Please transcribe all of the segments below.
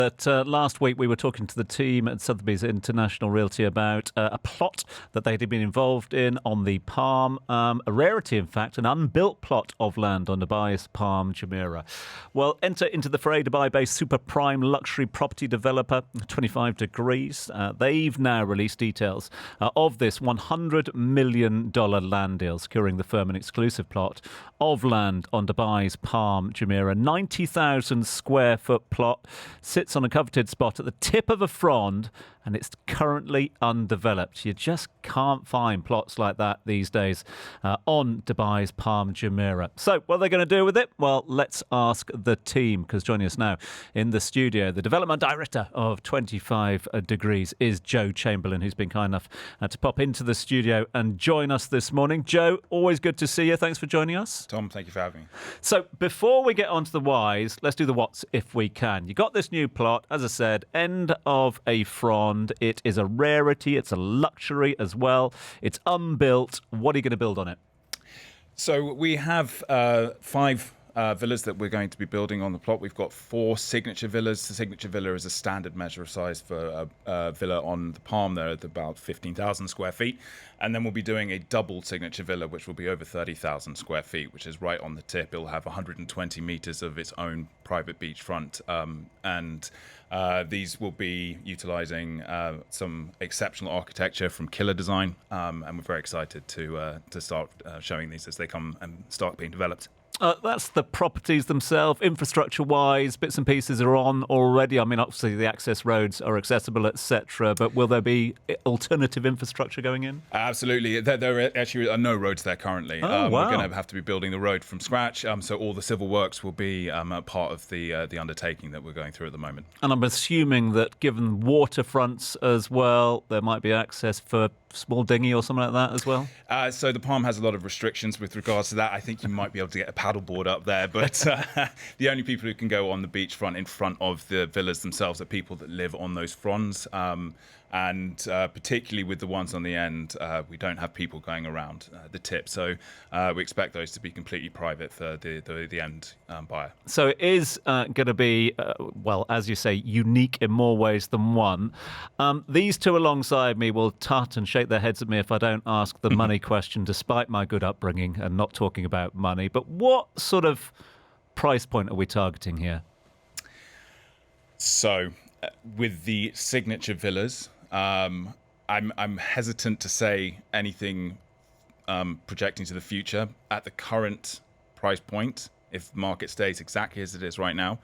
That last week we were talking to the team at Sotheby's International Realty about a plot that they'd been involved in on the Palm, a rarity in fact, an unbuilt plot of land on Dubai's Palm Jumeirah. Well, enter into the fray Dubai-based super prime luxury property developer 25 Degrees. They've now released details of this $100 million land deal, securing the firm an exclusive plot of land on Dubai's Palm Jumeirah. 90,000 square foot plot sits on a coveted spot at the tip of a frond, and it's currently undeveloped. You just can't find plots like that these days on Dubai's Palm Jumeirah. So what are they going to do with it? Well, let's ask the team, because joining us now in the studio, the development director of 25 Degrees is Joe Chamberlin, who's been kind enough to pop into the studio and join us this morning. Joe, always good to see you. Thanks for joining us. Tom, thank you for having me. So before we get on to the whys, let's do the whats if we can. You got this new plot, as I said, end of a frond. It is a rarity. It's a luxury as well. It's unbuilt. What are you going to build on it? So we have five villas that we're going to be building on the plot. We've got 4 signature villas. The signature villa is a standard measure of size for a villa on the Palm there at about 15,000 square feet. And then we'll be doing a double signature villa, which will be over 30,000 square feet, which is right on the tip. It'll have 120 meters of its own private beachfront. These will be utilizing some exceptional architecture from Killer Design. And we're very excited to start showing these as they come and start being developed. That's the properties themselves, infrastructure-wise, bits and pieces are on already. I mean, obviously the access roads are accessible, etc. But will there be alternative infrastructure going in? Absolutely. There actually are no roads there currently. Wow. We're going to have to be building the road from scratch. So all the civil works will be a part of the undertaking that we're going through at the moment. And I'm assuming that given waterfronts as well, there might be access for small dinghy or something like that as well? So the Palm has a lot of restrictions with regards to that. I think you might be able to get a paddleboard up there, but the only people who can go on the beachfront in front of the villas themselves are people that live on those fronds. And particularly with the ones on the end, we don't have people going around the tip. So we expect those to be completely private for the end buyer. So it is going to be, well, as you say, unique in more ways than one. These two alongside me will tut and shake their heads at me if I don't ask the money question, despite my good upbringing and not talking about money. But what sort of price point are we targeting here? So with the signature villas, I'm hesitant to say anything projecting to the future. At the current price point, if the market stays exactly as it is right now,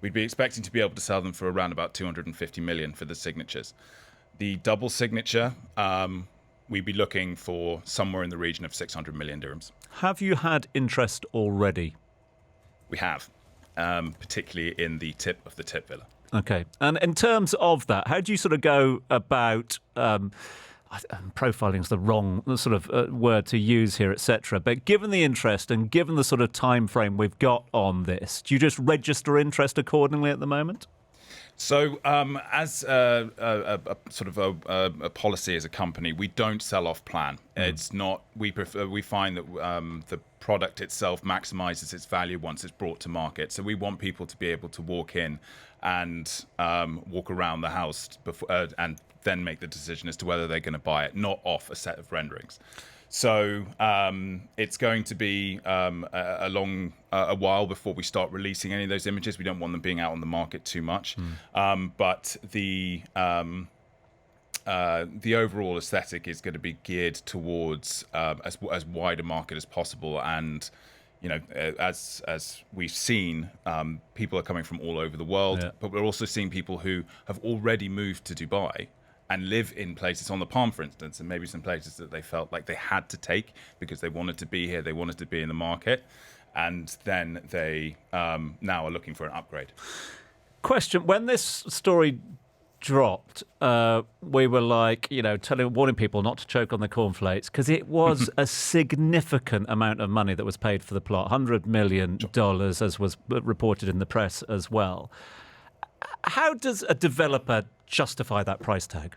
we'd be expecting to be able to sell them for around about 250 million for the signatures. The double signature, we'd be looking for somewhere in the region of 600 million dirhams. Have you had interest already? We have, particularly in the tip of the tip villa. Okay. And in terms of that, how do you sort of go about profiling is the wrong sort of word to use here, etc. But given the interest and given the sort of time frame we've got on this, do you just register interest accordingly at the moment? So as a sort of a policy as a company, we don't sell off plan. It's not. We find that the product itself maximizes its value once it's brought to market. So we want people to be able to walk in and walk around the house before, and then make the decision as to whether they're going to buy it, not off a set of renderings. So it's going to be a while before we start releasing any of those images. We don't want them being out on the market too much. But the overall aesthetic is going to be geared towards as wide a market as possible. And you know, as we've seen, people are coming from all over the world. Yeah. But we're also seeing people who have already moved to Dubai and live in places on the Palm, for instance, and maybe some places that they felt like they had to take because they wanted to be here, they wanted to be in the market, and then they now are looking for an upgrade. Question: when this story dropped, we were like, you know, warning people not to choke on the cornflakes because it was a significant amount of money that was paid for the plot, $100 million, as was reported in the press as well. How does a developer justify that price tag?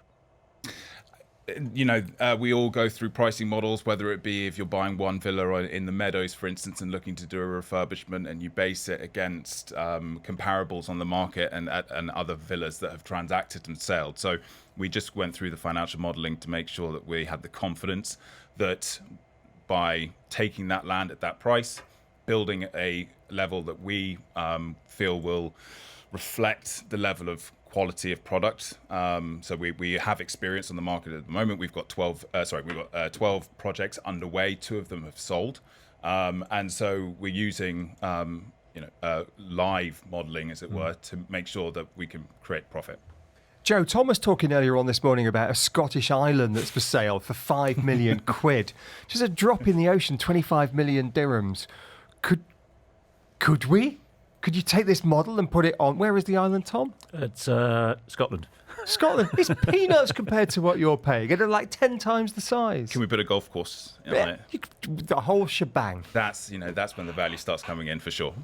we all go through pricing models, whether it be if you're buying one villa or in the Meadows, for instance, and looking to do a refurbishment, and you base it against comparables on the market and other villas that have transacted and sailed. So we just went through the financial modeling to make sure that we had the confidence that by taking that land at that price, building a level that we feel will reflect the level of quality of product. So we have experience on the market at the moment. We've got 12 projects underway. 2 of them have sold. And so we're using live modeling, as it were, to make sure that we can create profit. Joe, Tom was talking earlier on this morning about a Scottish island that's for sale for 5 million quid. Just a drop in the ocean, 25 million dirhams. Could we? Could you take this model and put it on? Where is the island, Tom? It's Scotland. Scotland. It's peanuts compared to what you're paying. It's like 10 times the size. Can we put a golf course on it? The whole shebang. That's when the value starts coming in for sure.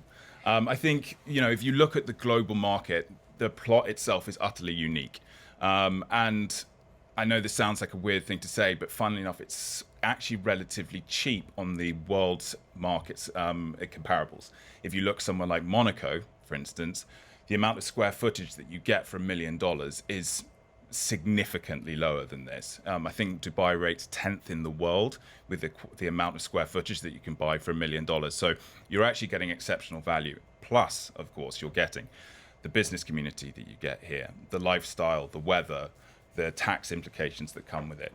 I think, if you look at the global market, the plot itself is utterly unique. And I know this sounds like a weird thing to say, but funnily enough, it's actually relatively cheap on the world's markets comparables. If you look somewhere like Monaco, for instance, the amount of square footage that you get for $1 million is significantly lower than this. I think Dubai rates 10th in the world with the amount of square footage that you can buy for $1 million. So you're actually getting exceptional value. Plus, of course, you're getting the business community that you get here, the lifestyle, the weather, the tax implications that come with it,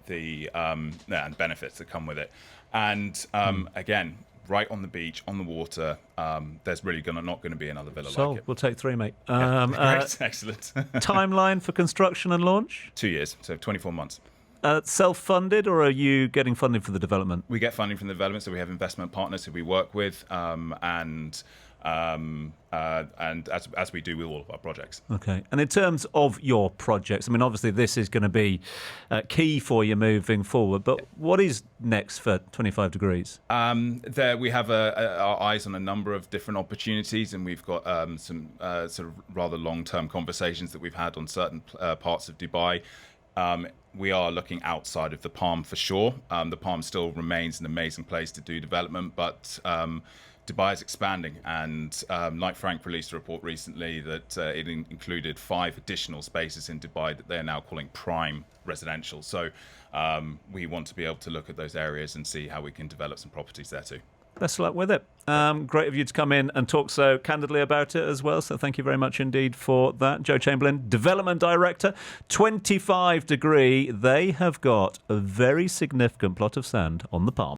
and benefits that come with it. And again, right on the beach, on the water, there's really not going to be another villa like it. We'll take 3, mate. Great, excellent. Timeline for construction and launch? 2 years, so 24 months. Self-funded, or are you getting funding for the development? We get funding from the development, so we have investment partners who we work with, and as we do with all of our projects. Okay. And in terms of your projects, I mean, obviously this is going to be key for you moving forward, but what is next for 25 Degrees? There we have our eyes on a number of different opportunities, and we've got some sort of rather long-term conversations that we've had on certain parts of Dubai. We are looking outside of the Palm for sure. The Palm still remains an amazing place to do development, but Dubai is expanding, and Knight Frank released a report recently that it included 5 additional spaces in Dubai that they're now calling prime residential. So we want to be able to look at those areas and see how we can develop some properties there too. Best of luck with it. Great of you to come in and talk so candidly about it as well. So thank you very much indeed for that. Joe Chamberlin, Development Director, 25 Degree. They have got a very significant plot of sand on the Palm.